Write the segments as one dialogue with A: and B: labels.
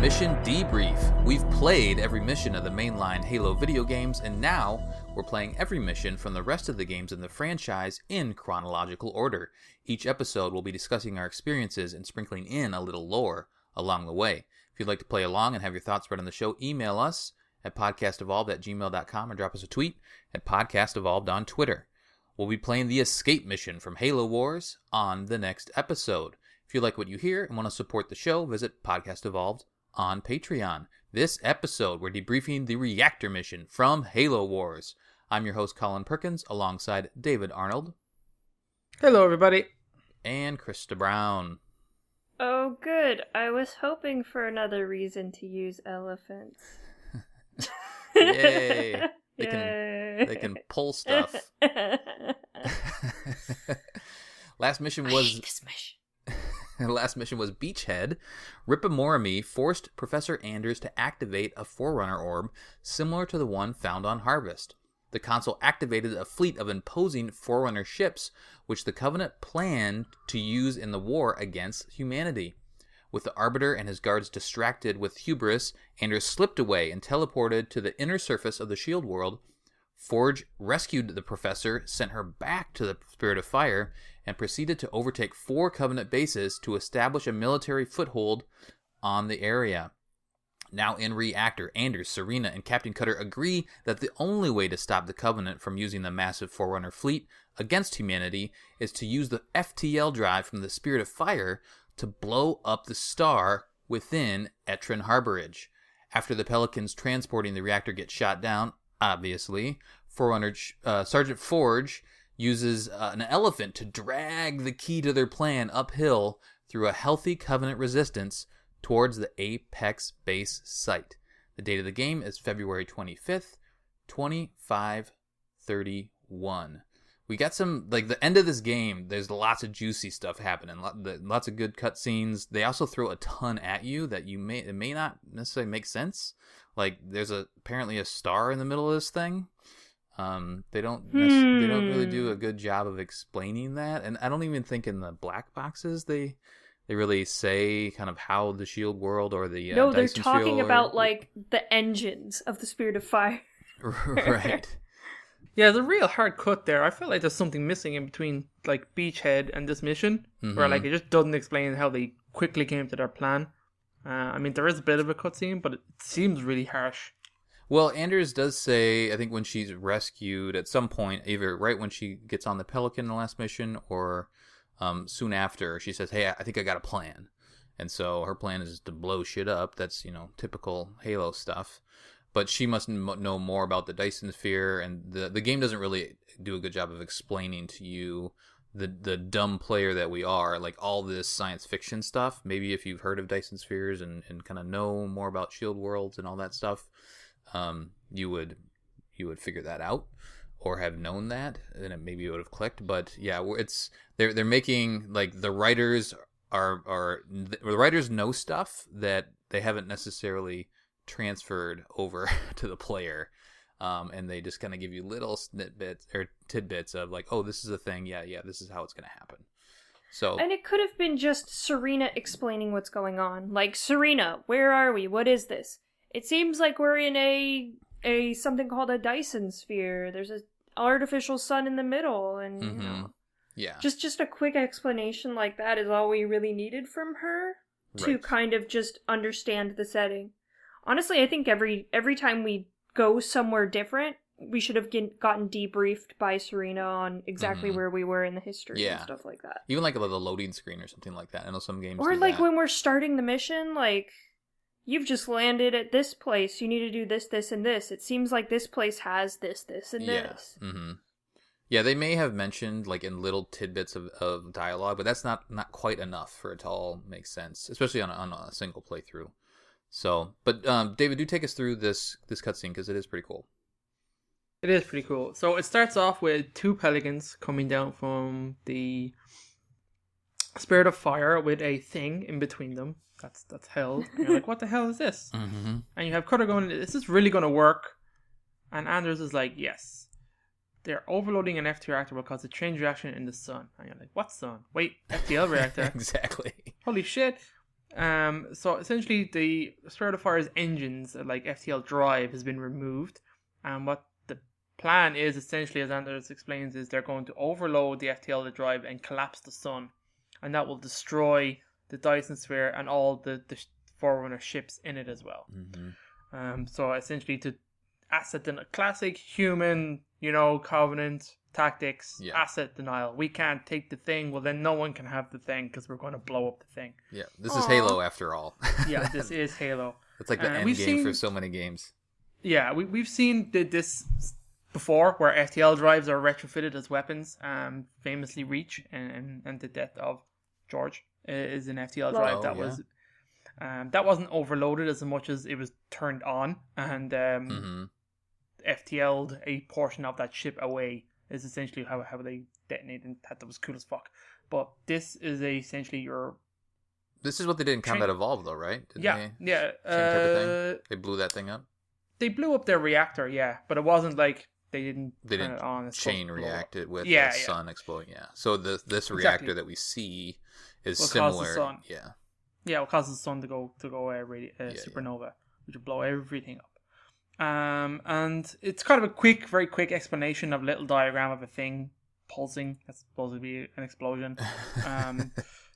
A: Mission Debrief. We've played every mission of the mainline Halo video games, and now we're playing every mission from the rest of the games in the franchise in chronological order. Each episode will be discussing our experiences and sprinkling in a little lore along the way. If you'd like to play along and have your thoughts read on the show, email us at podcastevolved@gmail.com or drop us a tweet at podcastevolved on Twitter. We'll be playing the escape mission from Halo Wars on the next episode. If you like what you hear and want to support the show, visit Podcast Evolved on Patreon. This episode, we're debriefing the Reactor mission from Halo Wars. I'm your host, Colin Perkins, alongside David Arnold.
B: Hello, everybody.
A: And Krysta Brown.
C: Oh, good. I was hoping for another reason to use elephants.
A: Yay. They can pull stuff. Last mission was Beachhead. Ripamorami forced Professor Anders to activate a Forerunner orb similar to the one found on Harvest. The console activated a fleet of imposing Forerunner ships, which the Covenant planned to use in the war against humanity. With the Arbiter and his guards distracted with hubris, Anders slipped away and teleported to the inner surface of the Shield world. Forge rescued the Professor, sent her back to the Spirit of Fire, and proceeded to overtake 4 Covenant bases to establish a military foothold on the area. Now in Reactor, Anders, Serena, and Captain Cutter agree that the only way to stop the Covenant from using the massive Forerunner fleet against humanity is to use the FTL drive from the Spirit of Fire to blow up the star within Etrin Harborage. After the Pelicans transporting the reactor get shot down, obviously, Forerunner Sergeant Forge uses an elephant to drag the key to their plan uphill through a healthy Covenant resistance towards the Apex base site. The date of the game is February 25th, 2531. We got some, like, the end of this game, there's lots of juicy stuff happening, lots of good cutscenes. They also throw a ton at you that it may not necessarily make sense. Like, there's apparently a star in the middle of this thing. They don't really do a good job of explaining that, and I don't even think in the black boxes they really say kind of how the Shield world or the
C: no, they're
A: Dyson
C: talking
A: Shield
C: about like the engines of the Spirit of Fire.
A: Right.
B: Yeah, the real hard cut there. I feel like there's something missing in between like Beachhead and this mission, where like it just doesn't explain how they quickly came to their plan. I mean, there is a bit of a cutscene, but it seems really harsh.
A: Well, Anders does say, I think when she's rescued at some point, either right when she gets on the Pelican in the last mission or soon after, she says, hey, I think I got a plan. And so her plan is to blow shit up. That's, typical Halo stuff. But she must know more about the Dyson Sphere, and the game doesn't really do a good job of explaining to you, the dumb player that we are, like all this science fiction stuff. Maybe if you've heard of Dyson Spheres and kind of know more about Shield worlds and all that stuff, you would figure that out or have known that, and maybe it would have clicked. But yeah, they're making, like, the writers the writers know stuff that they haven't necessarily transferred over to the player, and they just kind of give you little snippets or tidbits of like, oh, this is a thing, yeah, this is how it's going to happen. So,
C: and it could have been just Serena explaining what's going on. Like, Serena, where are we? What is this? It seems like we're in a something called a Dyson Sphere. There's an artificial sun in the middle, and
A: yeah,
C: just a quick explanation like that is all we really needed from her to kind of just understand the setting. Honestly, I think every time we go somewhere different, we should have gotten debriefed by Serena on exactly where we were in the history and stuff like that.
A: Even like the loading screen or something like that. I know some games
C: or
A: do
C: like
A: that.
C: When we're starting the mission, like, you've just landed at this place. You need to do this, this, and this. It seems like this place has this, this, and this. Mm-hmm.
A: Yeah, they may have mentioned like in little tidbits of dialogue, but that's not quite enough for it to all make sense, especially on a single playthrough. So, but David, do take us through this cutscene because it is pretty cool.
B: It is pretty cool. So it starts off with 2 Pelicans coming down from the Spirit of Fire with a thing in between them. That's held. And you're like, what the hell is this? Mm-hmm. And you have Cutter going, is this really going to work? And Anders is like, yes. They're overloading an FTL reactor will cause a chain reaction in the sun. And you're like, what sun? Wait, FTL reactor?
A: Exactly.
B: Holy shit. So essentially, the Spirit of Fire's engines, like FTL drive, has been removed, and what the plan is, essentially, as Anders explains, is they're going to overload the FTL drive and collapse the sun, and that will destroy the Dyson Sphere and all the Forerunner ships in it as well.
A: Mm-hmm.
B: So essentially, to asset the classic human, Covenant tactics, asset denial. We can't take the thing. Well, then no one can have the thing because we're going to blow up the thing.
A: Yeah, this is Halo after all.
B: Yeah, this is Halo.
A: It's like the end game for so many games.
B: Yeah, we've seen this before, where FTL drives are retrofitted as weapons. Famously, Reach and the death of George is an FTL drive that wasn't overloaded as much as it was turned on, and FTL'd a portion of that ship away. Is essentially how they detonated, and that was cool as fuck. But this is essentially
A: This is what they did in Combat Evolved, though, right?
B: Yeah.
A: Same type of thing? They blew that thing up?
B: They blew up their reactor, yeah. But it wasn't like they didn't turn it on.
A: Chain react it with the sun exploding, yeah. So this reactor that we see is similar.
B: Cause the sun.
A: Yeah.
B: Yeah, it will cause the sun to go supernova, which will blow everything up. And it's kind of a very quick explanation of a little diagram of a thing pulsing. That's supposed to be an explosion.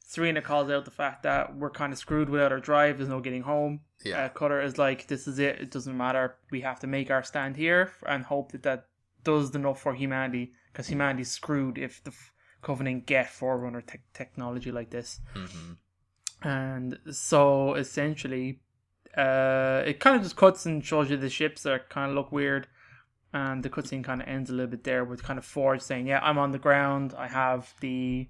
B: Serena calls out the fact that we're kind of screwed without our drive. There's no getting home.
A: Yeah.
B: Cutter is like, this is it. It doesn't matter. We have to make our stand here and hope that does enough for humanity, because humanity's screwed if the Covenant get Forerunner technology like this.
A: Mm-hmm.
B: And so essentially, it kind of just cuts and shows you the ships that kind of look weird, and the cutscene kind of ends a little bit there with kind of Forge saying, "Yeah, I'm on the ground. I have the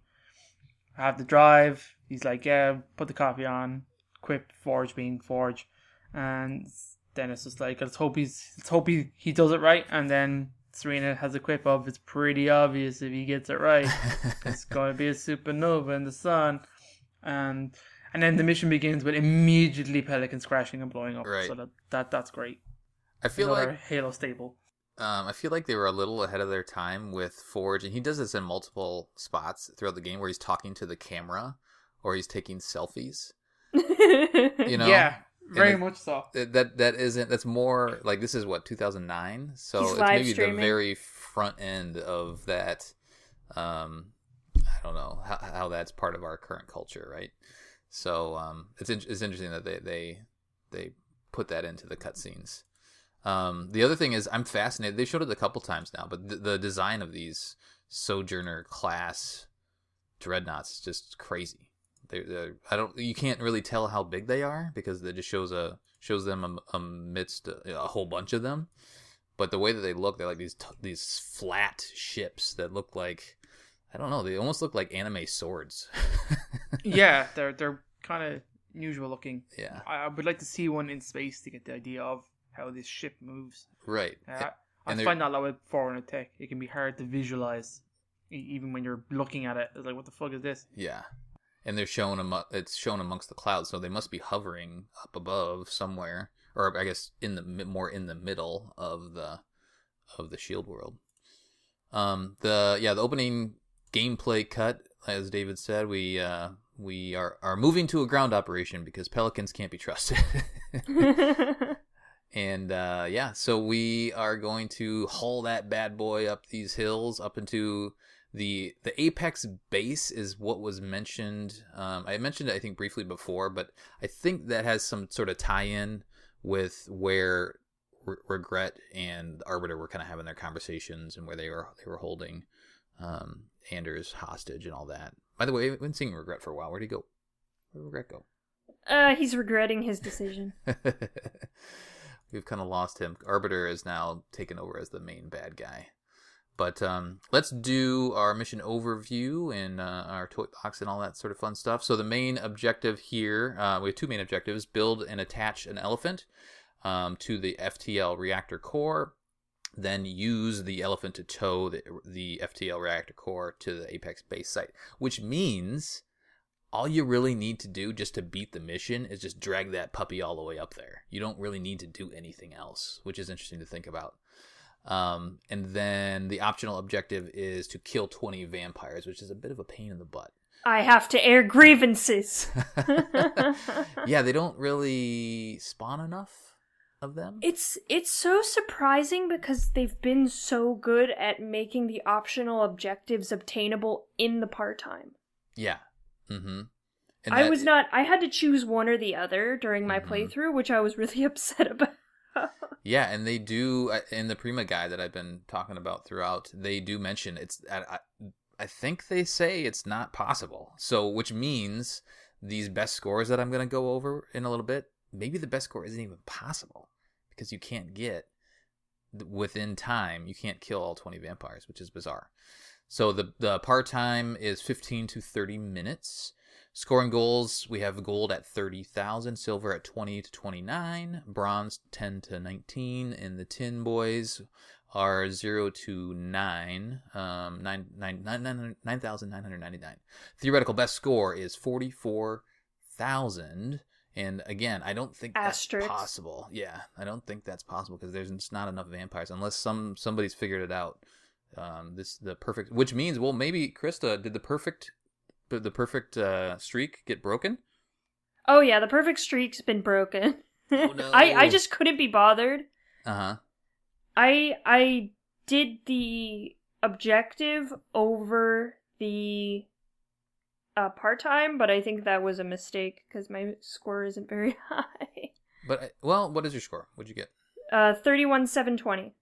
B: drive." He's like, "Yeah, put the copy on." Quip Forge being Forge, and then it's just like, let's hope he does it right. And then Serena has a quip of, "It's pretty obvious if he gets it right. It's going to be a supernova in the sun," and then the mission begins with immediately pelicans crashing and blowing up.
A: Right.
B: So that's great.
A: I feel like
B: Halo staple.
A: I feel like they were a little ahead of their time with Forge, and he does this in multiple spots throughout the game where he's talking to the camera or he's taking selfies.
B: Yeah, very much so.
A: That's more like, this is what, 2009, so
C: he's
A: it's maybe
C: streaming.
A: The very front end of that. I don't know how that's part of our current culture, right? So it's interesting that they put that into the cutscenes. The other thing is, I'm fascinated. They showed it a couple times now, but the design of these Sojourner class dreadnoughts is just crazy. You can't really tell how big they are because it just shows them amidst a whole bunch of them. But the way that they look, they're like these flat ships that look like, I don't know, they almost look like anime swords.
B: Yeah, they're kind of unusual looking.
A: Yeah,
B: I would like to see one in space to get the idea of how this ship moves.
A: Right.
B: I find that a lot with Forerunner tech. It can be hard to visualize, even when you're looking at it. It's like, what the fuck is this?
A: Yeah, and they're it's shown amongst the clouds, so they must be hovering up above somewhere, or I guess more in the middle of the shield world. The opening gameplay cut, as David said, we are moving to a ground operation because pelicans can't be trusted. And so we are going to haul that bad boy up these hills up into the Apex base is what was mentioned. I mentioned it, I think, briefly before, but I think that has some sort of tie-in with where Regret and Arbiter were kind of having their conversations and where they were holding Anders hostage and all that. By the way, I've been seeing Regret for a while. Where'd he go? Where'd Regret go?
C: He's regretting his decision.
A: We've kind of lost him. Arbiter is now taken over as the main bad guy. But let's do our mission overview and our toy box and all that sort of fun stuff. So the main objective here, we have two main objectives: build and attach an elephant to the FTL reactor core, then use the elephant to tow the FTL reactor core to the Apex base site, which means all you really need to do just to beat the mission is just drag that puppy all the way up there. You don't really need to do anything else, which is interesting to think about. And then the optional objective is to kill 20 vampires, which is a bit of a pain in the butt.
C: I have to air grievances.
A: Yeah, they don't really spawn enough of them.
C: It's so surprising because they've been so good at making the optional objectives obtainable in the part-time.
A: Yeah. Mm-hmm.
C: I had to choose one or the other during my playthrough, which I was really upset about.
A: Yeah, and they do, in the Prima guide that I've been talking about throughout, they do mention I think they say it's not possible. So, which means these best scores that I'm going to go over in a little bit, maybe the best score isn't even possible because you can't get, within time, you can't kill all 20 vampires, which is bizarre. So the part time is 15 to 30 minutes. Scoring goals, we have gold at 30,000, silver at 20 to 29, bronze 10 to 19, and the tin boys are 0 to 9,999. Theoretical best score is 44,000. And again, I don't think that's possible. Yeah, I don't think that's possible because there's just not enough vampires unless somebody's figured it out. The perfect, which means, well, maybe Krysta, did the perfect streak get broken?
C: Oh yeah, the perfect streak's been broken.
A: Oh no!
C: I just couldn't be bothered.
A: Uh-huh.
C: I did the objective over the part-time, but I think that was a mistake because my score isn't very high.
A: But what is your score? What'd you get?
C: 31,720.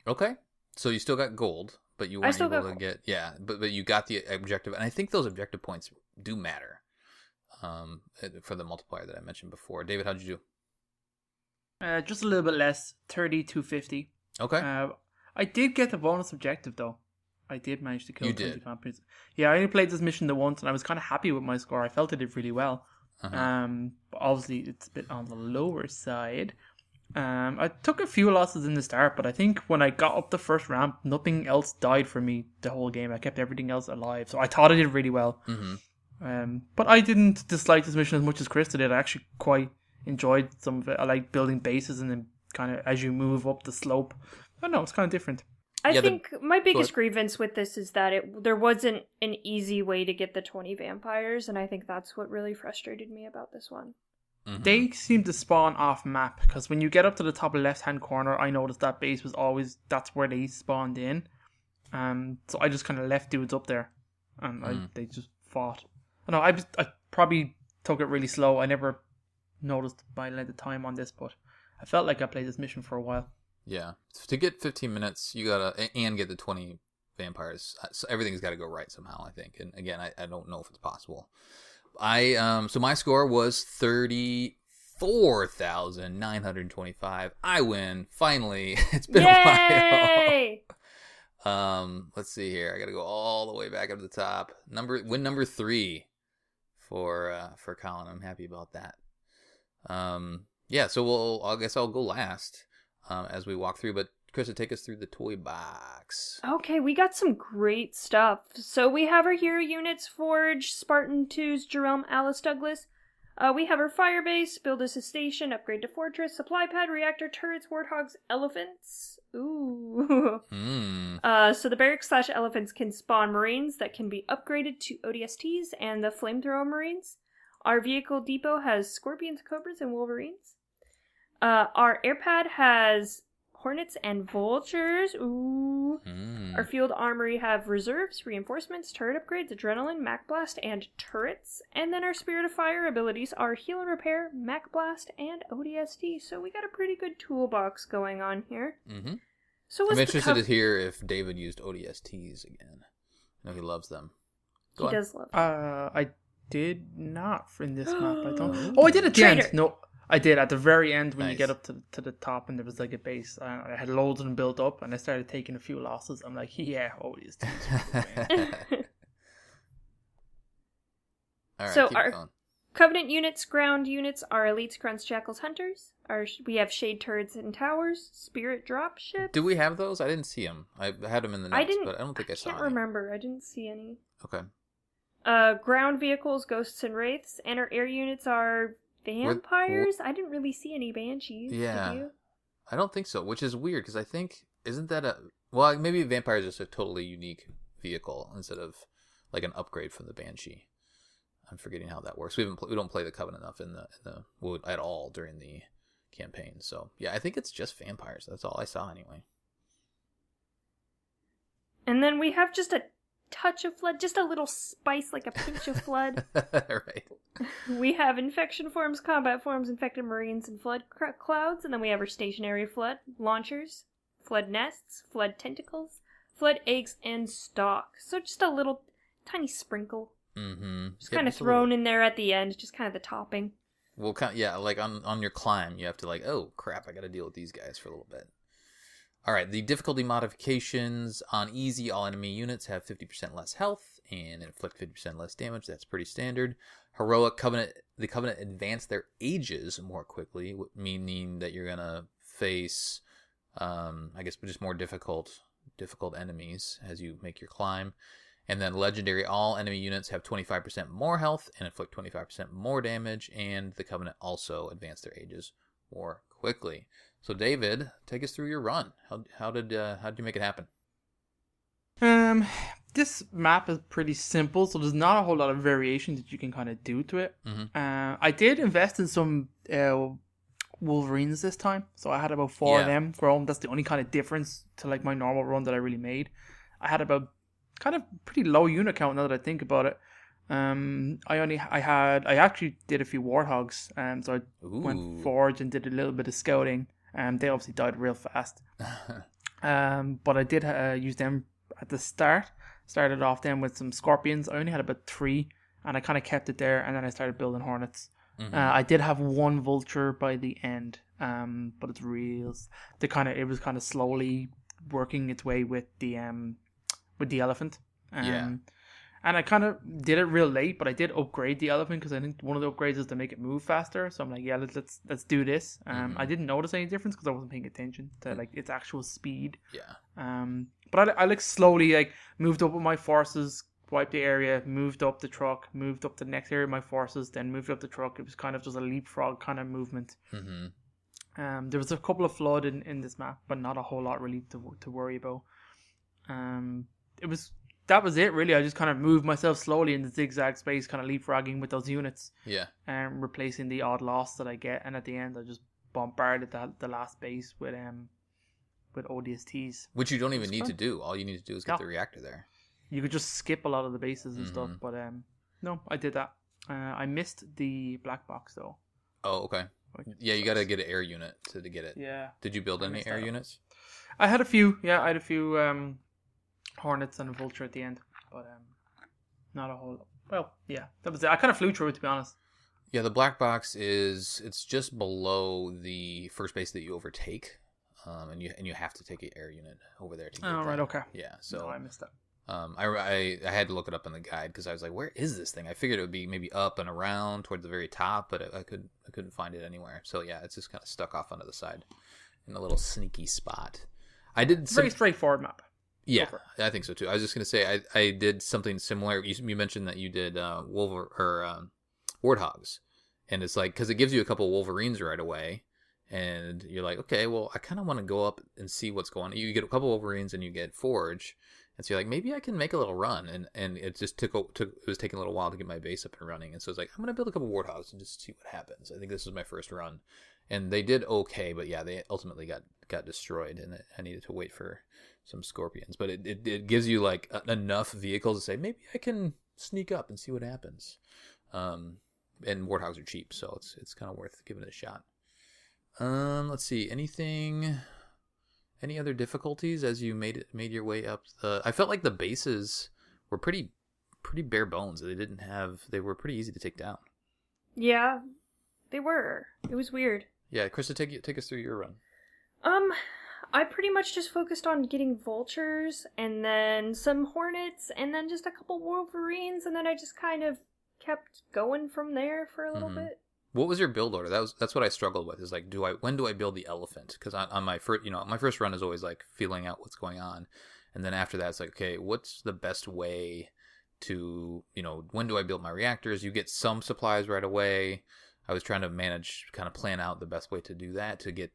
A: Okay, so you still got gold, but you weren't able to get but you got the objective, and I think those objective points do matter for the multiplier that I mentioned before. David, how'd you
B: do? Just a little bit less, 30,250.
A: Okay.
B: I did get the bonus objective though. I did manage to kill 20 vampires. Yeah, I only played this mission the once, and I was kind of happy with my score. I felt I did really well.
A: Uh-huh.
B: But obviously, it's a bit on the lower side. I took a few losses in the start, but I think when I got up the first ramp, nothing else died for me the whole game. I kept everything else alive, so I thought I did really well.
A: Mm-hmm.
B: But I didn't dislike this mission as much as Krysta did. I actually quite enjoyed some of it. I like building bases, and then kind of as you move up the slope. I don't know, it's kind of different.
C: I think my biggest grievance with this is that there wasn't an easy way to get the 20 vampires, and I think that's what really frustrated me about this one.
B: Mm-hmm. They seem to spawn off map, because when you get up to the top left-hand corner, I noticed that base was always, that's where they spawned in. So I just kind of left dudes up there, and they just fought. I know, I probably took it really slow. I never noticed my length of time on this, but I felt like I played this mission for a while.
A: Yeah, to get 15 minutes, you gotta and get the 20 vampires. So everything's got to go right somehow, I think. And again, I don't know if it's possible. So my score was 34,925. I win finally. It's been a while. Let's see here. I got to go all the way back up to the top. Win number 3 for Colin. I'm happy about that. Yeah. So I guess I'll go last. As we walk through, but Krysta, take us through the toy box.
C: Okay, we got some great stuff. So we have our hero units: Forge, Spartan 2's Jerome, Alice Douglas. We have our fire base, build us a station, upgrade to fortress, supply pad, reactor, turrets, warthogs, elephants. Ooh. So the barracks/elephants can spawn marines that can be upgraded to ODSTs and the flamethrower marines. Our vehicle depot has scorpions, cobras, and wolverines. Our airpad has hornets and vultures. Ooh. Our field armory have reserves, reinforcements, turret upgrades, adrenaline, Mac Blast, and turrets. And then our Spirit of Fire abilities are heal and repair, Mac Blast, and ODST. So we got a pretty good toolbox going on here.
A: Mm-hmm.
C: So
A: I'm interested to hear if David used ODSTs again. I know he loves them.
C: He does love them.
B: I did not in this map. I don't. Oh, I did at the end. No. I did at the very end when you get up to the top and there was like a base. I had loads of them built up and I started taking a few losses. I'm like, yeah, always.
A: All right,
C: so
A: keep
C: our
A: going. Covenant
C: ground units are elites, grunts, jackals, hunters. We have shade turrets and towers, spirit drop ships.
A: Do we have those? I didn't see them. I had them in the notes, but I don't think I saw
C: any. I
A: can't
C: remember. I didn't see any.
A: Okay.
C: Ground vehicles, ghosts, and wraiths, and our air units are vampires? I didn't really see any banshees.
A: Yeah.
C: Did you?
A: I don't think so, which is weird because I think, isn't that well, maybe vampires is a totally unique vehicle instead of like an upgrade from the banshee. I'm forgetting how that works. We don't play the Covenant enough in the at all during the campaign. So yeah, I think it's just vampires. That's all I saw anyway.
C: And then we have just a touch of flood, just a little spice, like a pinch of flood.
A: Right.
C: We have infection forms, combat forms, infected marines, and flood clouds. And then we have our stationary flood launchers, flood nests, flood tentacles, flood eggs, and stalk. So just a little tiny sprinkle.
A: Mm-hmm.
C: Just kind of thrown in there at the end, just kind of the topping.
A: Well, like on your climb, you have to oh crap, I got to deal with these guys for a little bit. All right, the difficulty modifications on easy, all enemy units have 50% less health and inflict 50% less damage. That's pretty standard. Heroic the Covenant advance their ages more quickly, meaning that you're gonna face, I guess, just more difficult enemies as you make your climb. And then legendary, all enemy units have 25% more health and inflict 25% more damage, and the Covenant also advance their ages more quickly. So David, take us through your run. How did you make it happen?
B: This map is pretty simple, so there's not a whole lot of variation that you can kind of do to it.
A: Mm-hmm.
B: I did invest in some Wolverines this time, so I had about 4 of them grown. That's the only kind of difference to like my normal run that I really made. I had about kind of pretty low unit count now that I think about it. I actually did a few Warthogs, so I went forge and did a little bit of scouting. They obviously died real fast. But I did use them at the start. Started off then with some Scorpions. I only had about 3, and I kind of kept it there, and then I started building Hornets. Mm-hmm. I did have 1 Vulture by the end, but it's real. It was kind of slowly working its way with the elephant. And I kind of did it real late, but I did upgrade the elephant because I think one of the upgrades is to make it move faster. So I'm like, yeah, let's do this. I didn't notice any difference because I wasn't paying attention to like its actual speed.
A: Yeah.
B: But I like slowly like moved up with my forces, wiped the area, moved up the truck, moved up the next area of my forces, then moved up the truck. It was kind of just a leapfrog kind of movement. Mm-hmm. There was a couple of flood in this map, but not a whole lot really to worry about. That was it really. I just kind of moved myself slowly in the zigzag space, kind of leapfrogging with those units.
A: Yeah.
B: And replacing the odd loss that I get, and at the end I just bombarded the last base with ODSTs.
A: Which you don't even need to do. All you need to do is get the reactor there.
B: You could just skip a lot of the bases and stuff, but no, I did that. I missed the black box though.
A: Oh, okay. Yeah, you got to get an air unit to get it.
B: Yeah.
A: Did you build any air units?
B: I had a few. Yeah, I had a few Hornets and a Vulture at the end, but not a whole. Well, yeah, that was it. I kind of flew through it, to be honest.
A: Yeah, the black box it's just below the first base that you overtake, and you have to take an air unit over there to get
B: right, okay.
A: Yeah, so
B: no, I missed that.
A: I had to look it up in the guide because I was like, where is this thing? I figured it would be maybe up and around towards the very top, but I couldn't find it anywhere. So yeah, it's just kind of stuck off onto the side in a little sneaky spot. I did
B: very straightforward map.
A: Yeah, I think so too. I was just gonna say I did something similar. You mentioned that you did Warthogs, and it's like because it gives you a couple Wolverines right away, and you're like, okay, well, I kind of want to go up and see what's going on. You get a couple Wolverines and you get Forge, and so you're like, maybe I can make a little run, and it just it was taking a little while to get my base up and running, and so it's like I'm gonna build a couple Warthogs and just see what happens. I think this was my first run, and they did okay, but yeah, they ultimately got destroyed, and I needed to wait for some Scorpions, but it gives you like enough vehicles to say maybe I can sneak up and see what happens. And Warthogs are cheap, so it's kind of worth giving it a shot. Let's see, any other difficulties as you made your way up? I felt like the bases were pretty bare bones. They were pretty easy to take down.
C: Yeah, they were. It was weird.
A: Yeah, Krysta, take us through your run.
C: I pretty much just focused on getting Vultures, and then some Hornets, and then just a couple Wolverines, and then I just kind of kept going from there for a little bit.
A: What was your build order? That's what I struggled with. Is like, when do I build the elephant? Because on my first run is always like feeling out what's going on, and then after that it's like, okay, what's the best way to when do I build my reactors? You get some supplies right away. I was trying to kind of plan out the best way to do that to get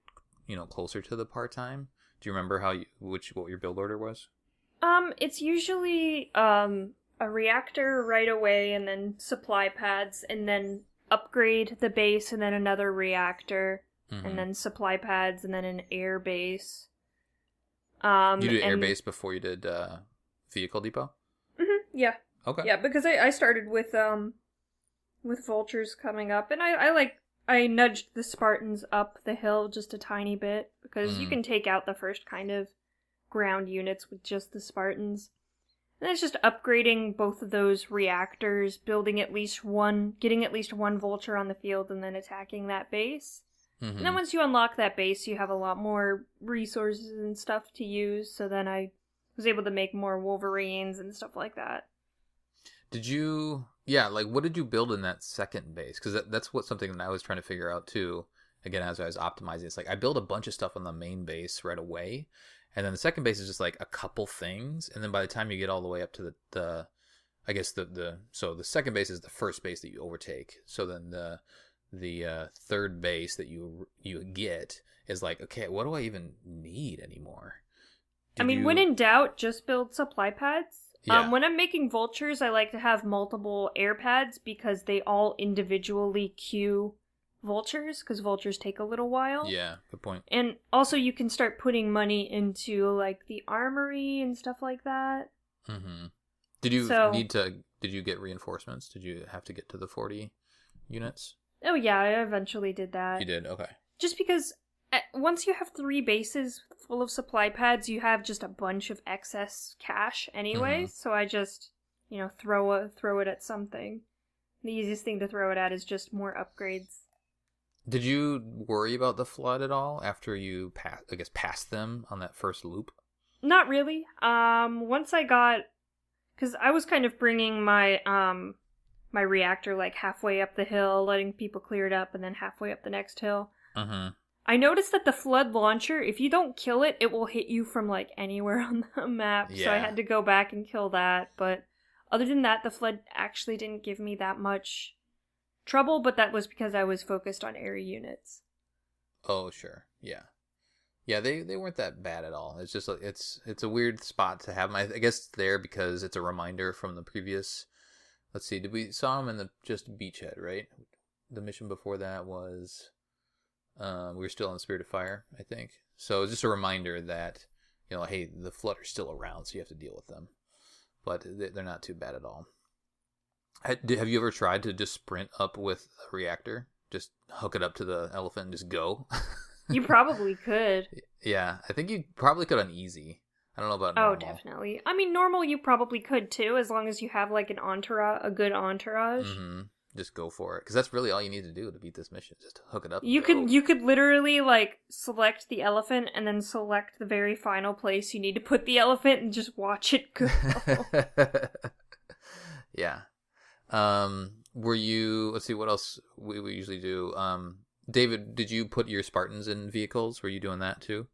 A: closer to the part-time. Do you remember what your build order was?
C: It's usually a a reactor right away, and then supply pads, and then upgrade the base, and then another reactor, and then supply pads, and then an air base.
A: You did air base before you did vehicle depot?
C: Yeah.
A: Okay.
C: Yeah, because I started with vultures coming up, and I nudged the Spartans up the hill just a tiny bit, because you can take out the first kind of ground units with just the Spartans. And it's just upgrading both of those reactors, getting at least one vulture on the field, and then attacking that base. And then once you unlock that base, you have a lot more resources and stuff to use, so then I was able to make more Wolverines and stuff like that.
A: Did you... Yeah, like, what did you build in that second base? Because that's something that I was trying to figure out, too. Again, as I was optimizing, it's like, I built a bunch of stuff on the main base right away, and then the second base is just, like, a couple things, and then by the time you get all the way up to the so the second base is the first base that you overtake. So then the third base that you get is like, okay, what do I even need anymore?
C: When in doubt, just build supply pads.
A: Yeah.
C: When I'm making vultures, I like to have multiple air pads because they all individually queue vultures, because vultures take a little while.
A: Yeah, good point.
C: And also you can start putting money into, like, the armory and stuff like that.
A: Did you get reinforcements? Did you have to get to the 40 units?
C: Oh yeah, I eventually did that.
A: You did? Okay.
C: Just because once you have 3 bases full of supply pads, you have just a bunch of excess cash anyway, so I just, throw it at something. The easiest thing to throw it at is just more upgrades.
A: Did you worry about the flood at all after you passed them on that first loop?
C: Not really. Once I got... Because I was kind of bringing my my reactor, like, halfway up the hill, letting people clear it up, and then halfway up the next hill. I noticed that the flood launcher, if you don't kill it, it will hit you from, like, anywhere on the map. Yeah. So I had to go back and kill that. But other than that, the flood actually didn't give me that much trouble, but that was because I was focused on area units.
A: Oh, sure. Yeah. Yeah, they weren't that bad at all. It's just, it's a weird spot to have them. I guess it's there because it's a reminder from the previous... Let's see, we saw them in the just beachhead, right? The mission before that was... we were still in the Spirit of Fire, I think. So it's just a reminder that, hey, the Flood are still around, so you have to deal with them. But they're not too bad at all. Have you ever tried to just sprint up with a reactor? Just hook it up to the elephant and just go?
C: You probably could.
A: Yeah, I think you probably could on easy. I don't know about normal.
C: Oh, definitely. Normal you probably could too, as long as you have, like, a good entourage.
A: Just go for it, because that's really all you need to do to beat this mission. Just hook it up.
C: You could literally, like, select the elephant and then select the very final place you need to put the elephant and just watch it go.
A: Yeah. Were you? Let's see what else we usually do. David, did you put your Spartans in vehicles? Were you doing that too?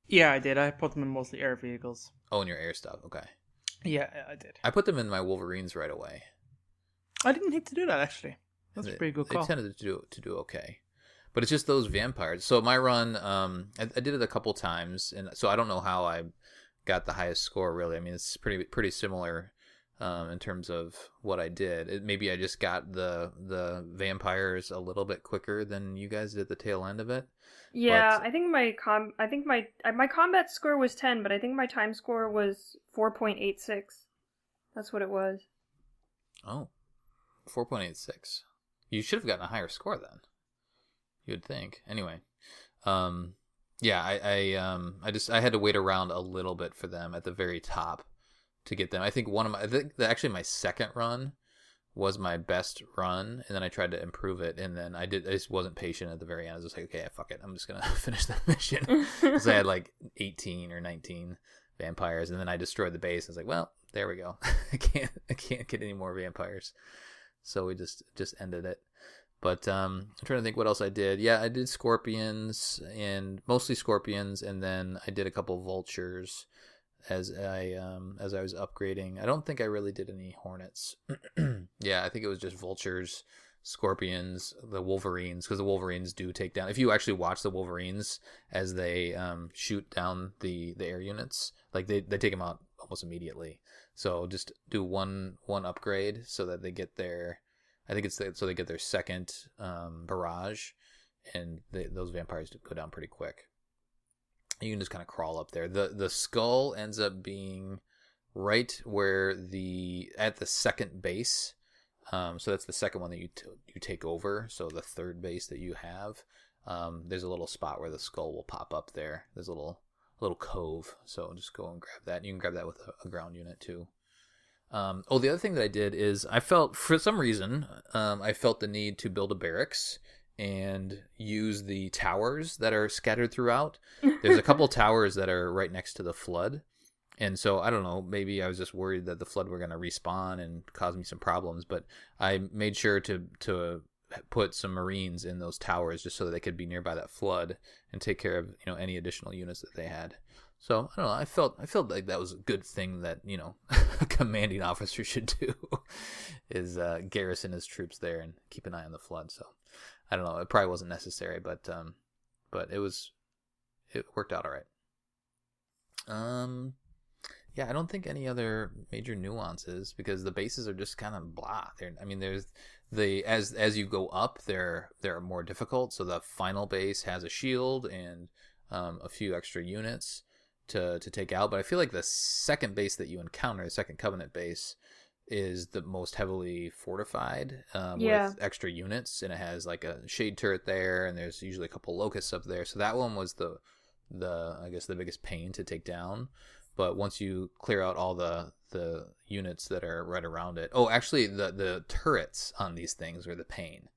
B: Yeah, I did. I put them in mostly air vehicles.
A: Oh, in your air stuff. Okay.
B: Yeah, I did.
A: I put them in my Wolverines right away.
B: I didn't need to do that, actually. That's a pretty good call.
A: They tended to do okay. But it's just those vampires. So my run, I did it a couple times, and so I don't know how I got the highest score, really. It's pretty similar in terms of what I did. Maybe I just got the vampires a little bit quicker than you guys did at the tail end of it.
C: Yeah, I think my combat score was 10, but I think my time score was 4.86. That's what it was.
A: Oh, 4.86. You should have gotten a higher score then. You would think. Anyway, yeah, I had to wait around a little bit for them at the very top to get them. I think actually my second run was my best run, and then I tried to improve it, and then I just wasn't patient at the very end. I was just like, okay, fuck it, I'm just gonna finish the mission, because I had like 18 or 19 vampires, and then I destroyed the base. I was like, well, there we go. I can't get any more vampires, so we just ended it. But I'm trying to think what else I did. Yeah, I did scorpions, and mostly scorpions, and then I did a couple vultures as I was upgrading. I don't think I really did any hornets. Yeah, I think it was just vultures, scorpions, the Wolverines, because the Wolverines do take down. If you actually watch the Wolverines as they shoot down the air units, like they take them out almost immediately. So just do one upgrade so that they get their, I think it's so they get their second barrage, and those vampires go down pretty quick. You can just kind of crawl up there. The skull ends up being right where at the second base. So that's the second one that you take over. So the third base that you have, there's a little spot where the skull will pop up there. There's a little cove. So just go and grab that. You can grab that with a ground unit too. The other thing that I did is I felt, for some reason, I felt the need to build a barracks and use the towers that are scattered throughout. There's a couple towers that are right next to the flood. And so, I don't know, maybe I was just worried that the flood were going to respawn and cause me some problems, but I made sure to put some Marines in those towers just so that they could be nearby that flood and take care of, any additional units that they had. So, I don't know, I felt like that was a good thing that, a commanding officer should do, is garrison his troops there and keep an eye on the flood. So, I don't know, it probably wasn't necessary, but it worked out all right. Yeah, I don't think any other major nuances, because the bases are just kind of blah. There's as you go up, they're more difficult. So the final base has a shield and a few extra units to take out. But I feel like the second base that you encounter, the second Covenant base, is the most heavily fortified with extra units, and it has like a shade turret there, and there's usually a couple locusts up there. So that one was the I guess the biggest pain to take down. But once you clear out all the units that are right around it. Oh, actually, the turrets on these things were the pain.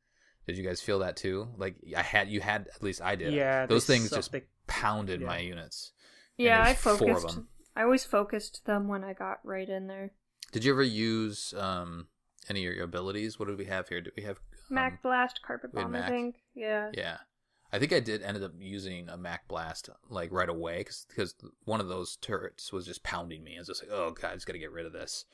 A: Did you guys feel that too? Like you had, at least I did.
B: Yeah,
A: those things just pounded my units.
C: Yeah, I focused. 4 of them. I always focused them when I got right in there.
A: Did you ever use any of your abilities? What did we have here? Did we have
C: Mac Blast, Carpet Bomb? I think. Yeah.
A: Yeah. I think I ended up using a Mac Blast like right away because one of those turrets was just pounding me. I was just like, oh god, I just got to get rid of this.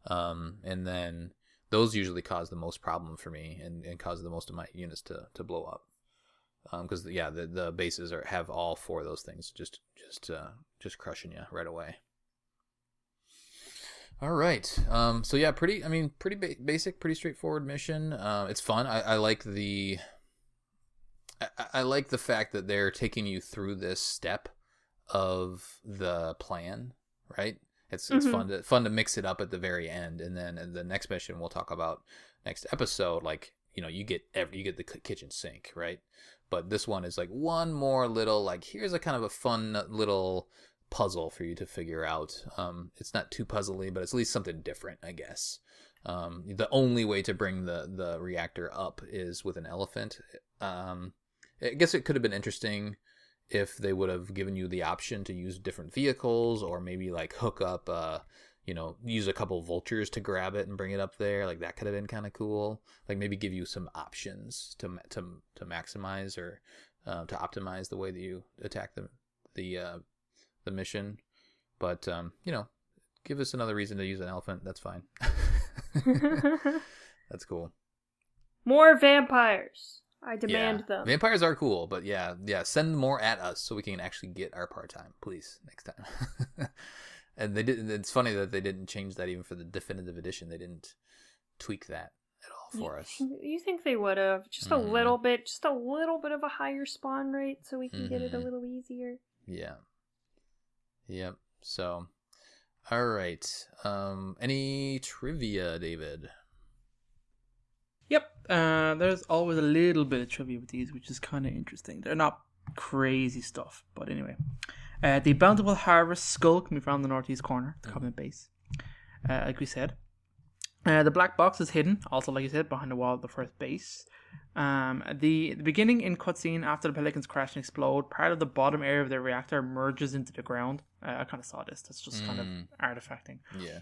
A: And then those usually cause the most problem for me and cause the most of my units to blow up. Because the bases have all 4 of those things just crushing you right away. All right. So yeah, pretty basic, pretty straightforward mission. It's fun. I like I like the fact that they're taking you through this step of the plan, right? It's fun to mix it up at the very end, and then in the next mission we'll talk about next episode. Like you get the kitchen sink, right? But this one is like one more little here's a kind of a fun little puzzle for you to figure out. It's not too puzzly, but it's at least something different, I guess. The only way to bring the reactor up is with an elephant. I guess it could have been interesting if they would have given you the option to use different vehicles, or maybe hook up, use a couple vultures to grab it and bring it up there. Like that could have been kind of cool. Like maybe give you some options to maximize or to optimize the way that you attack the mission. But give us another reason to use an elephant. That's fine. That's cool.
C: More vampires. I demand them.
A: Vampires are cool, but yeah, send more at us so we can actually get our part-time, please, next time. And they didn't. It's funny that they didn't change that even for the definitive edition. They didn't tweak that at all for us.
C: You think they would have? Just a little bit of a higher spawn rate so we can get it a little easier.
A: Yeah. Yep. So, all right. Any trivia, David?
B: Yep, there's always a little bit of trivia with these, which is kind of interesting. They're not crazy stuff, but anyway. The Bountiful Harvest skull can be found in the northeast corner, the Covenant base, like we said. The black box is hidden, also like you said, behind the wall of the first base. The beginning in cutscene after the Pelicans crash and explode, part of the bottom area of the reactor merges into the ground. I kind of saw this. That's just kind of artifacting.
A: Yeah.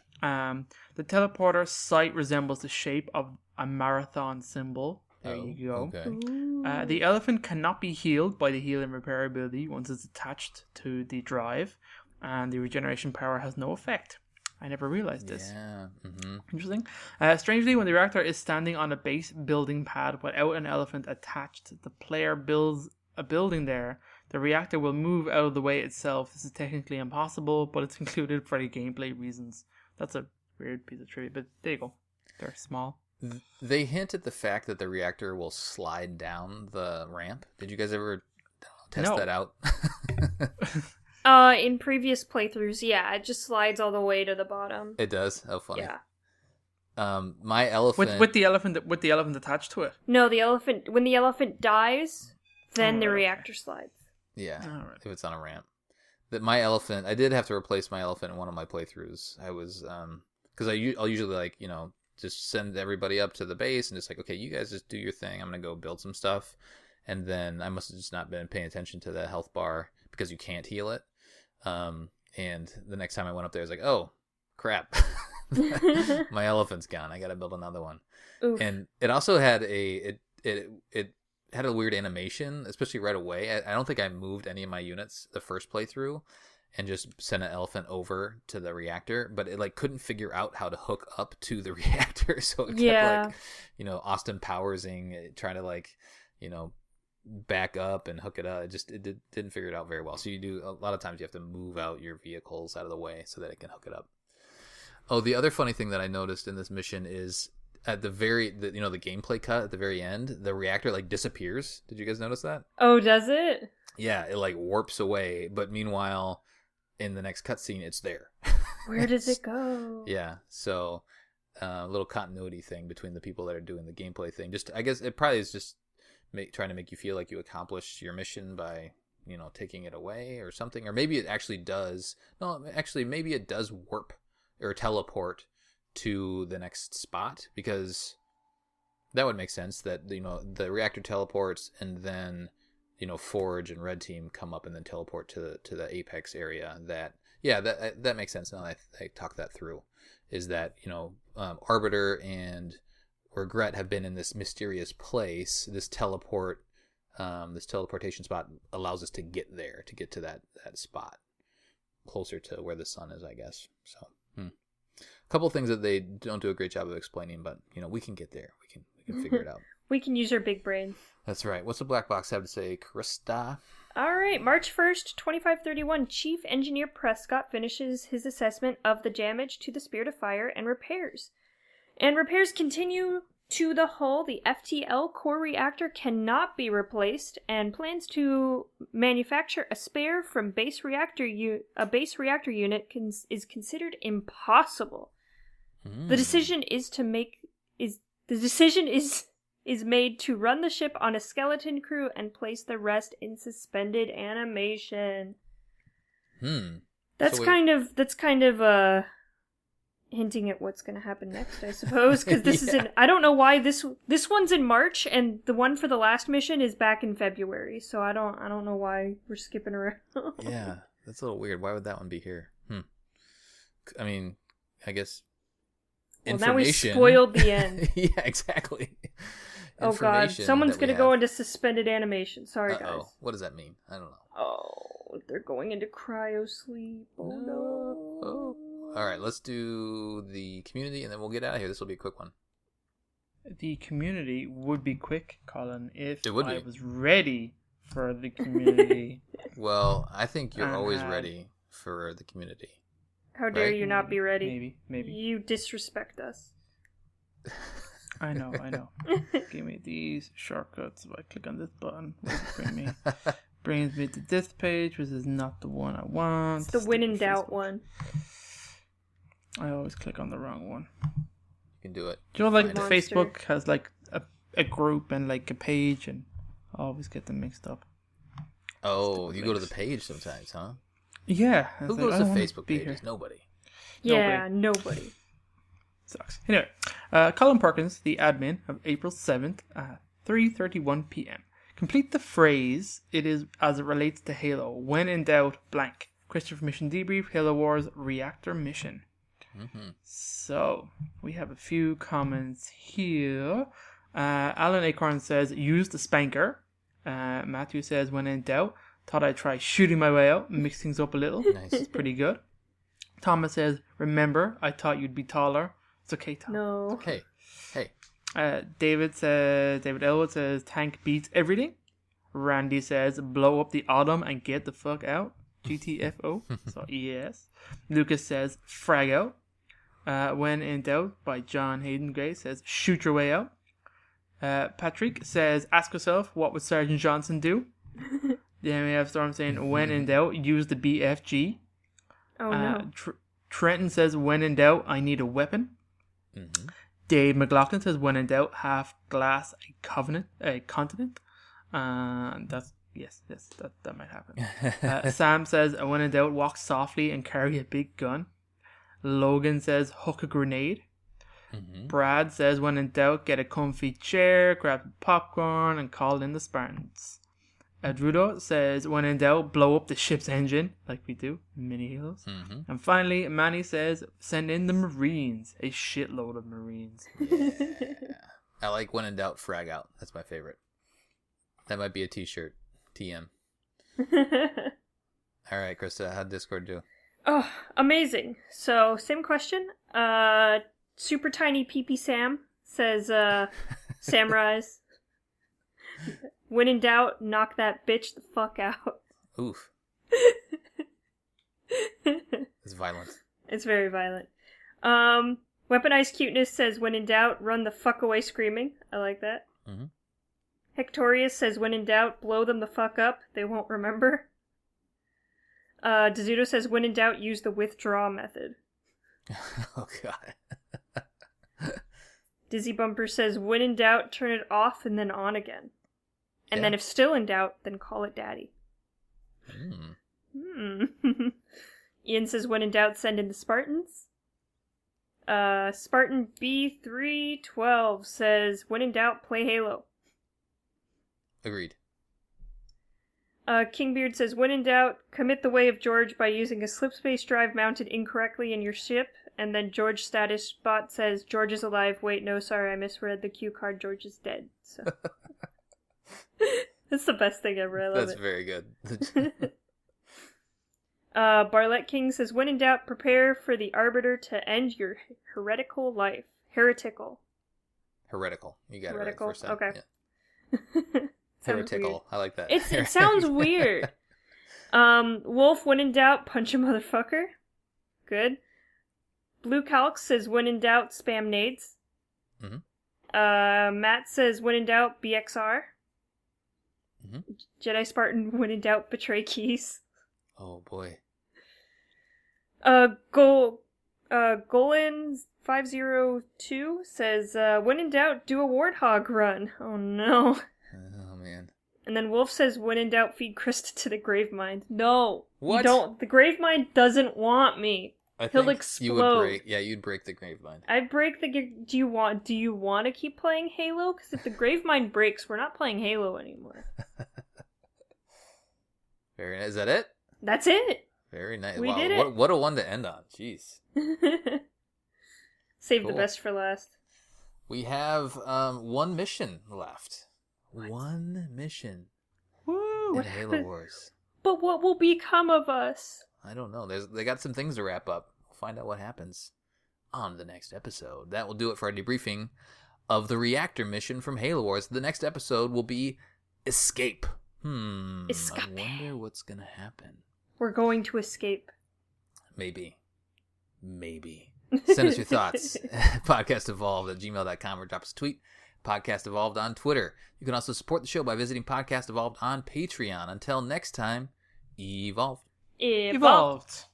B: The teleporter site resembles the shape of a marathon symbol. There you go.
A: Okay.
B: The elephant cannot be healed by the heal and repair ability once it's attached to the drive, and the regeneration power has no effect. I never realized this.
A: Yeah. Mm-hmm.
B: Interesting. Strangely, when the reactor is standing on a base building pad without an elephant attached, the player builds a building there The reactor will move out of the way itself. This is technically impossible, but it's included for the gameplay reasons. That's a weird piece of trivia, but there you go. They're small.
A: They hint at the fact that the reactor will slide down the ramp. Did you guys ever test that out?
C: In previous playthroughs, yeah, it just slides all the way to the bottom.
A: It does? Oh, funny.
C: Yeah.
A: My elephant...
B: With the elephant attached to it?
C: No, when the elephant dies, then the reactor slides.
A: Yeah, if it's on a ramp. My elephant, I did have to replace my elephant in one of my playthroughs. I was, because I'll usually, like, you know, just send everybody up to the base and just like, okay, you guys just do your thing. I'm going to go build some stuff. And then I must have just not been paying attention to the health bar because you can't heal it. And the next time I went up there, I was like, oh, crap. My elephant's gone. I got to build another one. Oof. And it also had it had a weird animation, especially right away. I don't think I moved any of my units the first playthrough and just sent an elephant over to the reactor, but it like couldn't figure out how to hook up to the reactor. So it kept like, you know, Austin Powersing, trying to like, you know, back up and hook it up. It didn't figure it out very well. So you do, a lot of times you have to move out your vehicles out of the way so that it can hook it up. Oh, the other funny thing that I noticed in this mission is at the gameplay cut at the very end, the reactor like disappears. Did you guys notice that?
C: Oh, does it?
A: Yeah, it like warps away, but meanwhile in the next cutscene it's there.
C: Where does it go?
A: Yeah, so a little continuity thing between the people that are doing the gameplay thing. Just, I guess it probably is just trying to make you feel like you accomplished your mission by, you know, taking it away or something. Or maybe it actually does. No, actually, maybe it does warp or teleport to the next spot, because that would make sense that, you know, the reactor teleports and then, you know, Forge and Red Team come up and then teleport to the Apex area. That makes sense now that I talked that through, is that, you know, Arbiter and Regret have been in this mysterious place. This teleportation spot allows us to get there, to get to that spot closer to where the sun is, I guess. So a couple of things that they don't do a great job of explaining, but, you know, we can get there. We can figure it out.
C: We can use our big brain.
A: That's right. What's the black box have to say, Krysta?
C: All right, March 1st, 2531, Chief Engineer Prescott finishes his assessment of the damage to the Spirit of Fire and repairs. And repairs continue to the hull. The FTL core reactor cannot be replaced, and plans to manufacture a spare from base reactor unit is considered impossible. The decision is made to run the ship on a skeleton crew and place the rest in suspended animation. That's kind of hinting at what's going to happen next, I suppose, because this is I don't know why this one's in March and the one for the last mission is back in February, so I don't know why we're skipping around.
A: Yeah, that's a little weird. Why would that one be here? I mean, I guess
C: now we spoiled the end.
A: Yeah, exactly.
C: Oh god, someone's going to go into suspended animation. Sorry, guys.
A: What does that mean? I don't know.
C: Oh, they're going into cryo sleep. Oh no.
A: Oh. All right, let's do the community, and then we'll get out of here. This will be a quick one.
B: The community would be quick, Colin, if I was ready for the community.
A: Well, I think you're always ready for the community.
C: How dare you not be ready?
B: Maybe.
C: You disrespect us.
B: I know. Give me these shortcuts. If I click on this button, brings me to this page, which is not the one I want.
C: It's the when in doubt one.
B: I always click on the wrong one.
A: You can do it.
B: Do you know, like, Facebook has like a group and like a page, and I always get them mixed up.
A: Oh, you go to the page sometimes, huh?
B: Yeah.
A: Who goes to Facebook pages? Nobody.
C: Yeah, nobody.
B: Sucks. Anyway, Colin Perkins, the admin of April 7th at 3:31 p.m. Complete the phrase, it is as it relates to Halo. When in doubt, blank. Krysta from Mission Debrief, Halo Wars Reactor Mission. So, we have a few comments here. Alan Acorn says, use the spanker. Matthew says, when in doubt, thought I'd try shooting my way out, mix things up a little. Nice. It's pretty good. Thomas says, remember, I thought you'd be taller. It's okay, Tom.
C: No.
A: It's okay. Hey.
B: David Elwood says, tank beats everything. Randy says, blow up the Autumn and get the fuck out. GTFO. So, yes. Lucas says, frag out. When in Doubt by John Hayden Gray says, shoot your way out. Patrick says, ask yourself, what would Sergeant Johnson do? Then we have Storm saying, when in doubt, use the BFG.
C: Oh, no.
B: Trenton says, when in doubt, I need a weapon.
A: Mm-hmm.
B: Dave McLaughlin says, when in doubt, half glass a continent. That might happen. Sam says, when in doubt, walk softly and carry a big gun. Logan says, hook a grenade. Mm-hmm. Brad says, when in doubt, get a comfy chair, grab popcorn, and call in the Spartans. Drudo says, when in doubt, blow up the ship's engine, like we do in Mini Heroes. Mm-hmm. And finally, Manny says, send in the Marines, a shitload of Marines.
A: Yeah. I like when in doubt, frag out. That's my favorite. That might be a t-shirt. TM. All right, Krysta, how'd Discord do?
C: Oh, amazing. So, same question. Super tiny PP Sam says, Samurais. When in doubt, knock that bitch the fuck out.
A: Oof. It's violent.
C: It's very violent. Weaponized Cuteness says, when in doubt, run the fuck away screaming. I like that. Mm-hmm. Hectorius says, when in doubt, blow them the fuck up. They won't remember. Dezuto says, when in doubt, use the withdraw method.
A: Oh, God.
C: Dizzy Bumper says, when in doubt, turn it off and then on again. And then if still in doubt, then call it daddy. Ian says, when in doubt, send in the Spartans. Spartan B312 says, when in doubt, play Halo.
A: Agreed.
C: Kingbeard says, when in doubt, commit the way of George by using a slipspace drive mounted incorrectly in your ship. And then George status bot says, George is alive. Wait, no, sorry, I misread the cue card. George is dead. So that's the best thing ever. I love it.
A: That's very good.
C: Barlett King says, when in doubt, prepare for the Arbiter to end your heretical life. Heretical.
A: Heretical. You got
C: heretical.
A: It right first
C: time. Okay.
A: Yeah. Heretical. I like that.
C: It sounds weird. Wolf, when in doubt, punch a motherfucker. Good. Blue Calc says, when in doubt, spam nades. Mm-hmm. Matt says, when in doubt, BXR. Mm-hmm. Jedi Spartan, when in doubt, betray keys.
A: Oh, boy.
C: Golan 502 says, when in doubt, do a warthog run. Oh, no.
A: Oh, man.
C: And then Wolf says, when in doubt, feed Krysta to the Gravemind. No.
A: What?
C: You don't. The Gravemind doesn't want me. He'll explode.
A: You'd break the Gravemind.
C: I'd break the... Do you want to keep playing Halo? Because if the Gravemind breaks, we're not playing Halo anymore.
A: Very nice. Is that it?
C: That's it.
A: Very nice.
C: We did it.
A: What a one to end on. Jeez.
C: Save the best for last.
A: We have one mission left. What? One mission.
C: Woo!
A: In Halo Wars.
C: But what will become of us?
A: I don't know. They got some things to wrap up. We'll find out what happens on the next episode. That will do it for our debriefing of the Reactor mission from Halo Wars. The next episode will be Escape.
C: Escape.
A: I wonder what's going to happen.
C: We're going to escape.
A: Maybe. Send us your thoughts. podcastevolved@gmail.com or drop us a tweet. Podcast Evolved on Twitter. You can also support the show by visiting Podcast Evolved on Patreon. Until next time, evolve.
B: Evolved.